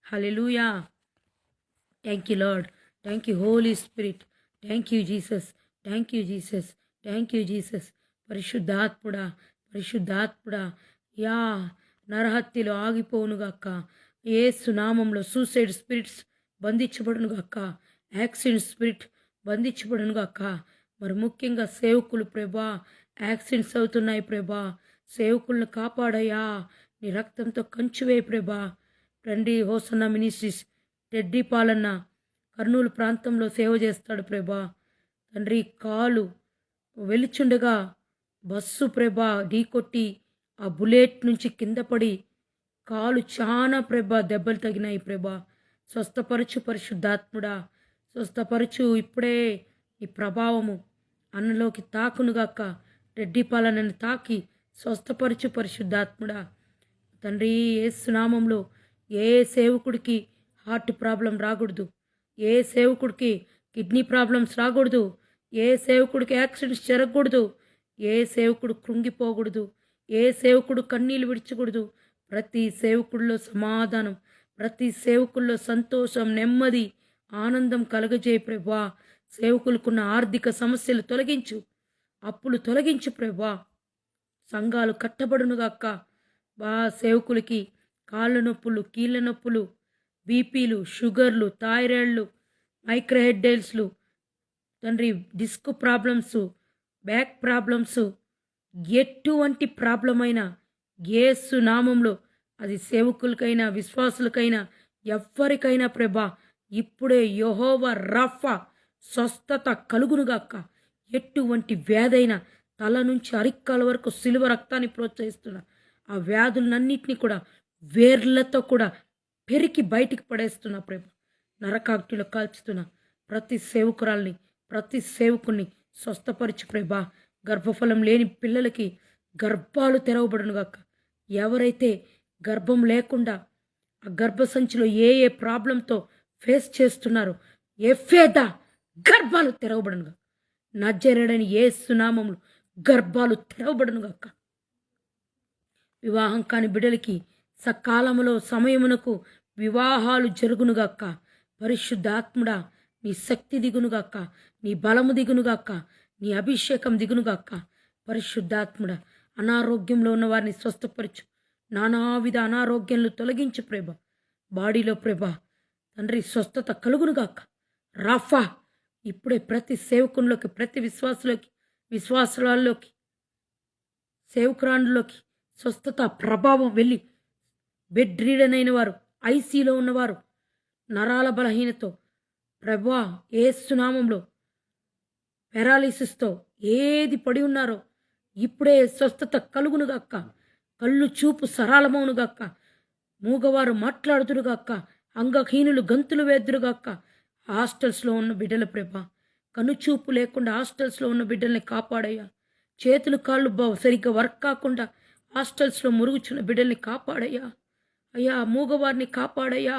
Speaker 1: హల్లెలూయా. Thank you lord, thank you Holi spirit, thank you Jesus, thank you Jesus, thank you Jesus. పరిశుద్ధాత్ముడా, పరిశుద్ధాత్ముడా, యా నరహత్యలు ఆగిపోవునుగాక, యేసు నామంలో సూసైడ్ స్పిరిట్స్ బంధించబడునుగాక, యాక్సిడెంట్ స్పిరిట్ బంధించబడునుగాక. మరి ముఖ్యంగా సేవకులు ప్రభా, యాక్సిడెంట్స్ అవుతున్నాయి ప్రభా, సేవకులను కాపాడయా, నీ రక్తంతో కంచువే ప్రభా. తండ్రి హోసన్న మినిస్ట్రీస్ రెడ్డి పాలన్న కర్నూలు ప్రాంతంలో సేవ చేస్తాడు ప్రభా. తండ్రి కాలు వెలుచుండగా బస్సు ప్రభా ఢీకొట్టి ఆ బుల్లెట్ నుంచి కింద పడి కాలు చాలా ప్రభా దెబ్బలు తగినాయి ప్రభా. స్వస్థపరచు పరిశుద్ధాత్ముడా, స్వస్థపరచు ఇప్పుడే. నీ ప్రభావము అన్నలోకి తాకునుగాక. రెడ్డి పాలనని తాకి స్వస్థపరచు పరిశుద్ధాత్ముడా. తండ్రి యేసు నామంలో ఏ సేవకుడికి హార్ట్ ప్రాబ్లం రాకూడదు, ఏ సేవకుడికి కిడ్నీ ప్రాబ్లమ్స్ రాకూడదు, ఏ సేవకుడికి యాక్సిడెంట్స్ జరగకూడదు, ఏ సేవకుడు కృంగిపోకూడదు, ఏ సేవకుడు కన్నీళ్ళు విడిచకూడదు. ప్రతి సేవకుడిలో సమాధానం, ప్రతి సేవకుల్లో సంతోషం, నెమ్మది, ఆనందం కలగజేయ ప్రభా. సేవకులకున్న ఆర్థిక సమస్యలు తొలగించు, అప్పులు తొలగించు ప్రభా. సంఘాలు కట్టబడునుగాక. సేవకులకి కాళ్ళ నొప్పులు, కీళ్ళ నొప్పులు, బీపీలు, షుగర్లు, థైరాయిడ్లు, మైక్రోహెడ్డైల్స్లు, తండ్రి డిస్క్ ప్రాబ్లమ్స్, బ్యాక్ ప్రాబ్లమ్స్, ఎటువంటి ప్రాబ్లం అయినా యేసు నామంలో, అది సేవకులకైనా విశ్వాసులకైనా ఎవ్వరికైనా ప్రభా, ఇప్పుడే యెహోవా రఫా స్వస్థత కలుగునుగాక. ఎటువంటి వ్యాధైనా తల నుంచి అరికాల వరకు సిలువ రక్తాన్ని ప్రోత్సహిస్తున్నా ఆ వ్యాధులన్నింటినీ కూడా వేర్లతో కూడా పెరికి బయటికి పడేస్తున్నా ప్రభా. నరకాగ్నిలో కాల్చుతున్నా ప్రతి సేవకురాల్ని, ప్రతి సేవకుని స్వస్థపరచు ప్రభా. గర్భఫలం లేని పిల్లలకి గర్భాలు తెరవబడునుగాక. ఎవరైతే గర్భం లేకుండా ఆ గర్భసంచిలో ఏ ఏ ప్రాబ్లంతో ఫేస్ చేస్తున్నారో ఎఫేదా గర్భాలు తెరవబడునుగా. నజరేయుడైన యేసు నామములో గర్భాలు తెరవబడునుగాక. వివాహం కాని బిడ్డలకి సకాలములో సమయమునకు వివాహాలు జరుగునుగాక. పరిశుద్ధాత్ముడా, నీ శక్తి దిగునుగాక, నీ బలము దిగునుగాక, నీ అభిషేకం దిగునుగాక. పరిశుద్ధాత్ముడా, అనారోగ్యంలో ఉన్న వారిని స్వస్థపరచు. నానావిధ అనారోగ్యాలను తొలగించు ప్రభా. బాడీలో ప్రభా తండ్రి స్వస్థత కలుగునుగాక. రాఫా ఇప్పుడే ప్రతి సేవకునిలోకి, ప్రతి విశ్వాసులలోకి, సేవకురాండ్లోకి స్వస్థత ప్రభావం వెళ్ళి బెడ్ రీడన్ అయిన వారు, ఐసీలో ఉన్నవారు, నరాల బలహీనతో ప్రభా యేసు నామంలో పారాలిసిస్తో ఏది పడి ఉన్నారో ఇప్పుడే స్వస్థత కలుగునుగాక. కళ్ళు చూపు సరళమవునుగాక. మూగవారు మాట్లాడుతురుగాక. అంగహీనులు గంతులు వేద్దురుగాక. హాస్టల్స్లో ఉన్న బిడ్డల ప్రభా, కనుచూపు లేకుండా హాస్టల్స్లో ఉన్న బిడ్డల్ని కాపాడయ్యా. చేతులు కాళ్ళు సరిగ్గా వర్క్ కాకుండా హాస్టల్స్లో మురుగుచున్న బిడ్డల్ని కాపాడయ్యా. అయ్యా మూగవారిని కాపాడయ్యా.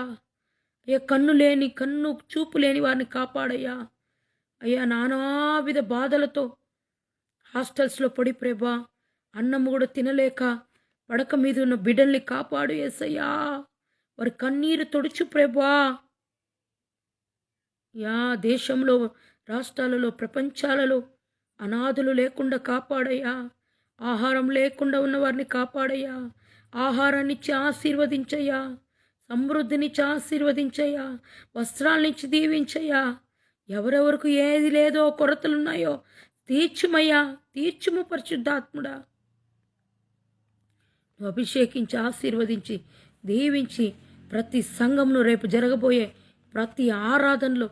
Speaker 1: అయ్యా కన్ను చూపు లేని వారిని కాపాడయ్యా. అయ్యా నానావిధ బాధలతో హాస్టల్స్లో పడి ప్రభా, అన్నము కూడా తినలేక పడక మీద ఉన్న బిడ్డల్ని కాపాడు యేసయ్యా. వారి కన్నీరు తొడుచు ప్రభా. యా దేశంలో, రాష్ట్రాలలో, ప్రపంచాలలో అనాథులు లేకుండా కాపాడయ్యా. ఆహారం లేకుండా ఉన్న వారిని కాపాడయ్యా. ఆహారాన్నిచ్చి ఆశీర్వదించయ్యా. సమృద్ధినిచ్చి ఆశీర్వదించయ్యా. వస్త్రాలనిచ్చి దీవించయ్యా. ఎవరెవరికి ఏది లేదో కొరతలున్నాయో తీర్చుమయ్యా. తీర్చుము పరిశుద్ధాత్ముడా. నువ్వు అభిషేకించి ఆశీర్వదించి దీవించి ప్రతి సంఘంను రేపు జరగబోయే ప్రతి ఆరాధనలో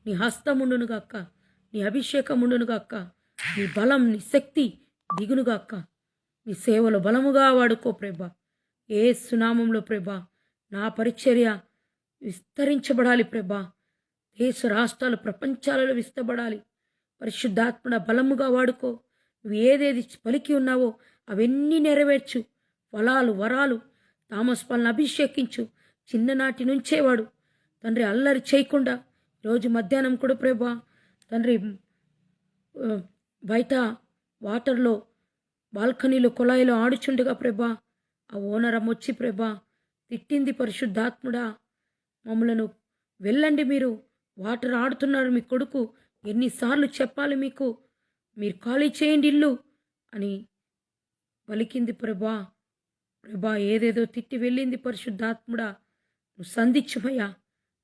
Speaker 1: నీ హస్తముండునుగాక, నీ అభిషేకముండునుగాక, నీ బలం, నీ శక్తి దిగునుగాక. నీ సేవలో బలముగా వాడుకో ప్రభా. యేసు నామములో ప్రభా నా పరిచర్య విస్తరించబడాలి ప్రభా. దేశ రాష్ట్రాలు, ప్రపంచాలలో విస్తబడాలి. పరిశుద్ధాత్మడ బలముగా వాడుకో. నువ్వు ఏదేది పలికి ఉన్నావో అవన్నీ నెరవేర్చు. ఫలాలు, వరాలు, తామస్ పాలను అభిషేకించు. చిన్ననాటి నుంచేవాడు తండ్రి అల్లరి చేయకుండా రోజు మధ్యాహ్నం కూడా ప్రభా తండ్రి బయట వాటర్లో బాల్కనీలో కుళాయిలో ఆడుచుండగా ప్రభా ఆ ఓనరం వచ్చి ప్రభా తిట్టింది. పరిశుద్ధాత్ముడా మమ్మలను వెళ్ళండి, మీరు వాటర్ ఆడుతున్నారు మీ కొడుకు, ఎన్నిసార్లు చెప్పాలి మీకు, మీరు ఖాళీ చేయండి ఇల్లు అని పలికింది ప్రభా. ప్రభా ఏదేదో తిట్టి వెళ్ళింది. పరిశుద్ధాత్ముడా నువ్వు సంధించుమయ్యా,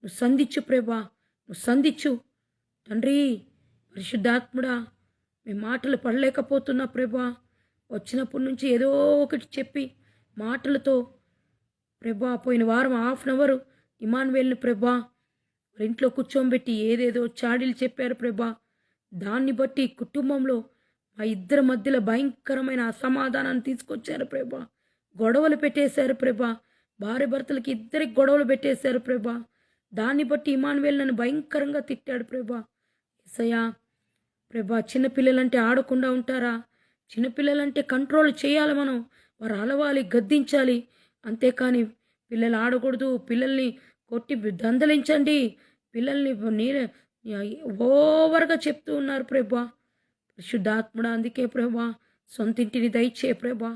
Speaker 1: నువ్వు సంధించు ప్రభా, నువ్వు సంధించు తండ్రి. పరిశుద్ధాత్ముడా మీ మాటలు పడలేకపోతున్నా ప్రభా. వచ్చినప్పటి నుంచి ఏదో ఒకటి చెప్పి మాటలతో ప్రభా పోయిన వారం 1/2 అవర్ ఇమానువేల్ని ప్రభా ఇంట్లో కూర్చోబెట్టి ఏదేదో చాడీలు చెప్పారు ప్రభా. దాన్ని బట్టి కుటుంబంలో మా ఇద్దరి మధ్యలో భయంకరమైన అసమాధానాన్ని తీసుకొచ్చారు ప్రభా. గొడవలు పెట్టేశారు ప్రభా. భార్య భర్తలకి ఇద్దరికి గొడవలు పెట్టేశారు ప్రభా. దాన్ని బట్టి ఇమానువేల్ నన్ను భయంకరంగా తిట్టాడు ప్రభా. యేసయ్యా ప్రభా, చిన్నపిల్లలంటే ఆడకుండా ఉంటారా? చిన్నపిల్లలంటే కంట్రోల్ చేయాలి మనం. వారు అలవాలి, గద్దించాలి. అంతేకాని పిల్లలు ఆడకూడదు, పిల్లల్ని కొట్టి దందలించండి, పిల్లల్ని నేను ఓవర్గా చెప్తూ ఉన్నారు ప్రభా. పరిశుద్ధాత్ముడా, అందుకే ప్రభా సొంతింటిని దయచే ప్రభా,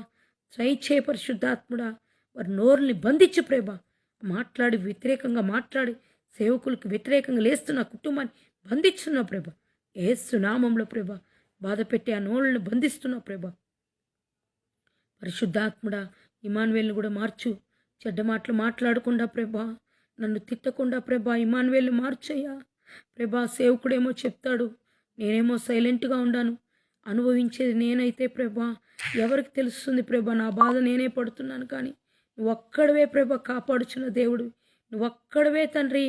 Speaker 1: దయచే పరిశుద్ధాత్ముడా. వారి నోరుని బంధించు ప్రభా. మాట్లాడి వ్యతిరేకంగా మాట్లాడి సేవకులకు వ్యతిరేకంగా లేస్తున్న కుటుంబాన్ని బంధిస్తున్నా ప్రభా. యేసు నామంలో ప్రభా, బాధ పెట్టి ఆ నోళ్ళను బంధిస్తున్నా ప్రభా. పరిశుద్ధాత్ముడా, ఇమానువేల్ని కూడా మార్చు. చెడ్డ మాటలు మాట్లాడకుండా ప్రభా, నన్ను తిట్టకుండా ప్రభా ఇమానువేల్ని మార్చయ్యా ప్రభా. సేవకుడేమో చెప్తాడు, నేనేమో సైలెంట్గా ఉండాను. అనుభవించేది నేనైతే ప్రభా, ఎవరికి తెలుస్తుంది ప్రభా? నా బాధ నేనే పడుతున్నాను. కానీ నువ్వు ఒక్కడవే ప్రభా కాపాడుచున్న దేవుడు. నువ్వు ఒక్కడవే తండ్రి,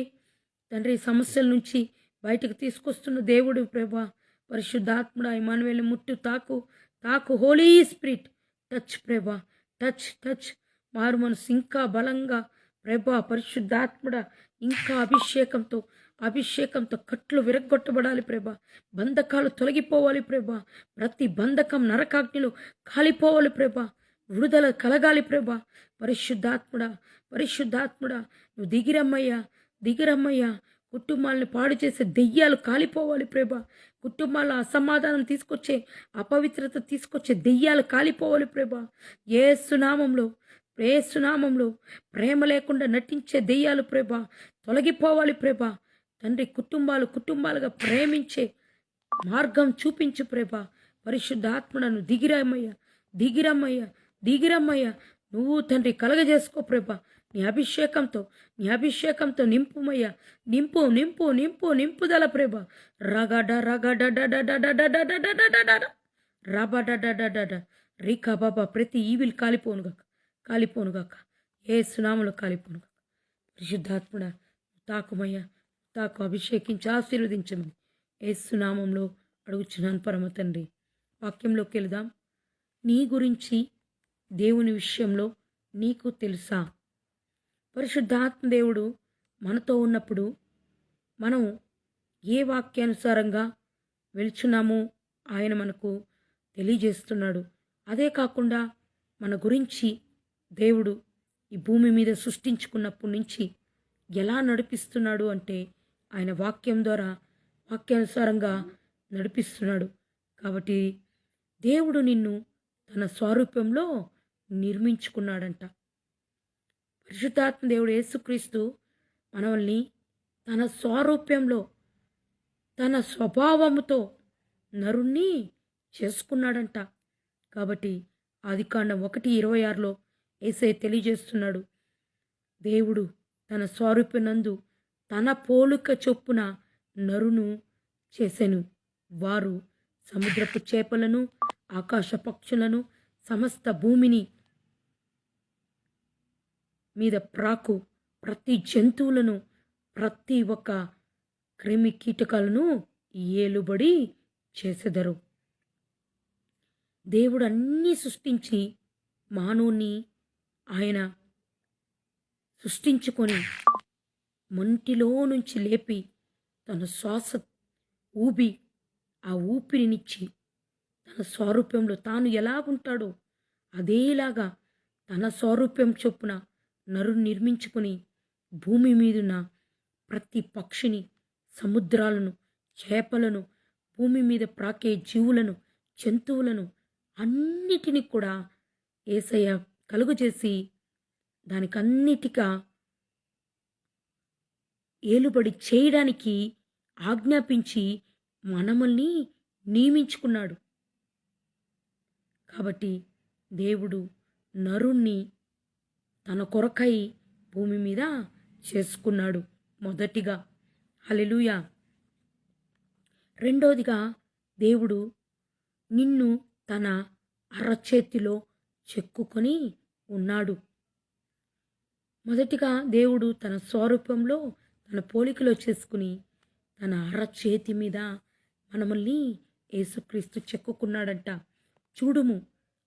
Speaker 1: తండ్రి సమస్యల నుంచి బయటకు తీసుకొస్తున్న దేవుడు ప్రభా. పరిశుద్ధాత్ముడా, ఇమానువేల్ని ముట్టు, తాకు, తాకు. హోలీ స్పిరిట్ టచ్ ప్రభా, టచ్, టచ్. మారు మనసు ఇంకా బలంగా ప్రభా. పరిశుద్ధాత్ముడా, ఇంకా అభిషేకంతో, అభిషేకంతో కట్లు విరగ్గొట్టబడాలి ప్రభా. బంధకాలు తొలగిపోవాలి ప్రభా. ప్రతి బంధకం నరకాగ్నిలో కాలిపోవాలి ప్రభా. విడుదల కలగాలి ప్రభా. పరిశుద్ధాత్ముడా, పరిశుద్ధాత్ముడా, నువ్వు దిగిరమ్మయ్యా, దిగిరమ్మయ్యా. కుటుంబాలను పాడు చేసే దెయ్యాలు కాలిపోవాలి ప్రభా. కుటుంబాల అసమాధానం తీసుకొచ్చే, అపవిత్రత తీసుకొచ్చే దెయ్యాలు కాలిపోవాలి ప్రభా. యేసునామంలో, యేసునామంలో ప్రేమ లేకుండా నటించే దెయ్యాలు ప్రభా తొలగిపోవాలి ప్రభా. తండ్రి, కుటుంబాలుగా ప్రేమించే మార్గం చూపించు ప్రభా. పరిశుద్ధాత్మను దిగిరమ్మయ్యా, దిగిరమ్మయ్యా, దిగిరమ్మయ్యా. నువ్వు తండ్రి కలగజేసుకో ప్రభా. నీ అభిషేకంతో నింపుమయ్యా. నింపు, నింపు, నింపు, నింపుదల ప్రభా. రగడ రగడ రబడ రీకా బాబా. ప్రతి ఈవిల్ కాలిపోనుగాక యేసునామములో కాలిపోనుగాక. పరిశుద్ధాత్ముడా, తాకుమయ్యా, తాకు. అభిషేకించి ఆశీర్వదించమని యేసునామంలో అడుగుచున్నాను పరమ తండ్రి. వాక్యంలోకి వెళదాం. నీ గురించి దేవుని విషయంలో నీకు తెలుసా? పరిశుద్ధాత్మ దేవుడు మనతో ఉన్నప్పుడు మనం ఏ వాక్యానుసారంగా వెళ్చున్నామో ఆయన మనకు తెలియజేస్తున్నాడు. అదే కాకుండా మన గురించి దేవుడు ఈ భూమి మీద సృష్టించుకున్నప్పటి నుంచి ఎలా నడిపిస్తున్నాడు అంటే ఆయన వాక్యం ద్వారా, వాక్యానుసారంగా నడిపిస్తున్నాడు. కాబట్టి దేవుడు నిన్ను తన స్వరూపంలో నిర్మించుకున్నాడంట. పరిశుద్ధాత్మ దేవుడు యేసుక్రీస్తు మనల్ని తన స్వరూపంలో, తన స్వభావముతో నరుణ్ణి చేసుకున్నాడంట. కాబట్టి ఆదికాండం 1:26 యేసయ్య తెలియజేస్తున్నాడు, దేవుడు తన స్వరూపనందు తన పోలిక చొప్పున నరును చేసెను. వారు సముద్రపు చేపలను, ఆకాశ పక్షులను, సమస్త భూమిని మీద ప్రాకు ప్రతి జంతువులను, ప్రతి ఒక్క క్రిమి కీటకాలను ఏలుబడి చేసెదరు. దేవుడు అన్నీ సృష్టించి మానవుని ఆయన సృష్టించుకొని మంటిలో నుంచి లేపి తన శ్వాస ఊపి, ఆ ఊపిరినిచ్చి తన స్వరూపంలో తాను ఎలాగుంటాడో అదేలాగా తన స్వరూపం చొప్పున నరుని నిర్మించుకొని భూమి మీదున్న ప్రతి పక్షిని, సముద్రాలను, చేపలను, భూమి మీద ప్రాకే జీవులను, జంతువులను అన్నిటినీ కూడా యేసయ్య కలుగజేసి దానికన్నిటిగా ఏలుబడి చేయడానికి ఆజ్ఞాపించి మనమల్ని నియమించుకున్నాడు. కాబట్టి దేవుడు నరుణ్ణి తన కొరకై భూమి మీద చేసుకున్నాడు మొదటిగా. హల్లెలూయా. రెండోదిగా దేవుడు నిన్ను తన అరచేతిలో చెక్కుకొని ఉన్నాడు. మొదటిగా దేవుడు తన స్వరూపంలో, తన పోలికలో చేసుకుని తన అరచేతి మీద మనమల్ని యేసుక్రీస్తు చెక్కుకున్నాడంట. చూడుము,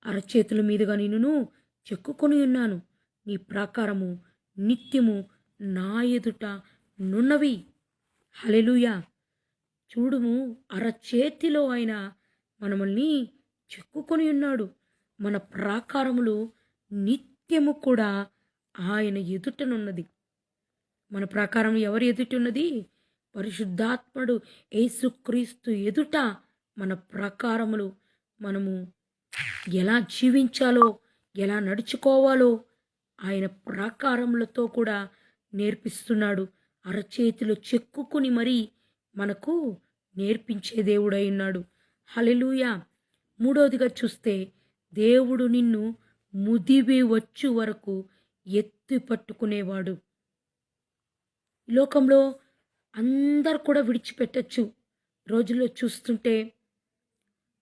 Speaker 1: అరచేతుల మీదుగా నిన్ను చెక్కుకొని ఉన్నాను, నీ ప్రాకారము నిత్యము నా ఎదుట నున్నవి. హల్లెలూయా. చూడుము, అరచేతిలో ఆయన మనల్ని చెక్కుకొని ఉన్నాడు. మన ప్రాకారములు నిత్యము కూడా ఆయన ఎదుటనున్నది. మన ప్రాకారం ఎవరి ఎదుట ఉన్నది? పరిశుద్ధాత్ముడు యేసుక్రీస్తు ఎదుట మన ప్రాకారములు. మనము ఎలా జీవించాలో, ఎలా నడుచుకోవాలో ఆయన ప్రాకారములతో కూడా నేర్పిస్తున్నాడు. అరచేతిలో చెక్కుకుని మరీ మనకు నేర్పించే దేవుడై ఉన్నాడు. హల్లెలూయా. మూడవదిగా చూస్తే దేవుడు నిన్ను ముదివి వచ్చు వరకు ఎత్తి పట్టుకునేవాడు. ఈ లోకంలో అందరు కూడా విడిచిపెట్టచ్చు. రోజుల్లో చూస్తుంటే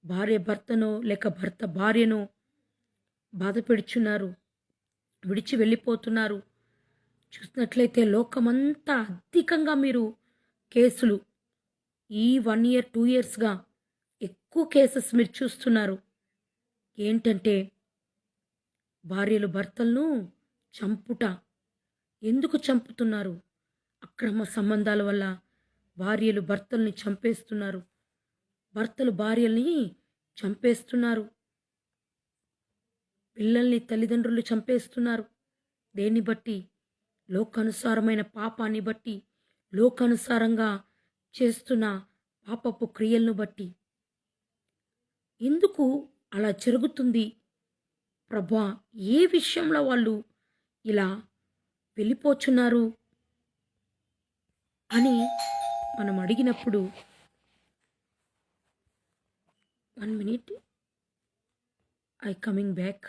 Speaker 1: భార్య భర్తనో లేక భర్త భార్యనో బాధ పెడుచున్నారు, విడిచి వెళ్ళిపోతున్నారు. చూసినట్లయితే లోకమంతా అధికంగా మీరు కేసులు ఈ 1 ఇయర్ 2 ఇయర్స్గా ఎక్కువ కేసెస్ మీరు చూస్తున్నారు. ఏంటంటే భార్యలు భర్తలను చంపుట. ఎందుకు చంపుతున్నారు? అక్రమ సంబంధాల వల్ల భార్యలు భర్తల్ని చంపేస్తున్నారు, భర్తలు భార్యల్ని చంపేస్తున్నారు, పిల్లల్ని తల్లిదండ్రులు చంపేస్తున్నారు. దేన్ని బట్టి? లోకానుసారమైన పాపాన్ని బట్టి, లోకానుసారంగా చేస్తున్న పాపపు క్రియలను బట్టి. ఎందుకు అలా జరుగుతుంది ప్రభా? ఏ విషయంలో వాళ్ళు ఇలా వెళ్ళిపోచున్నారు అని మనం అడిగినప్పుడు 1 minute, I coming back.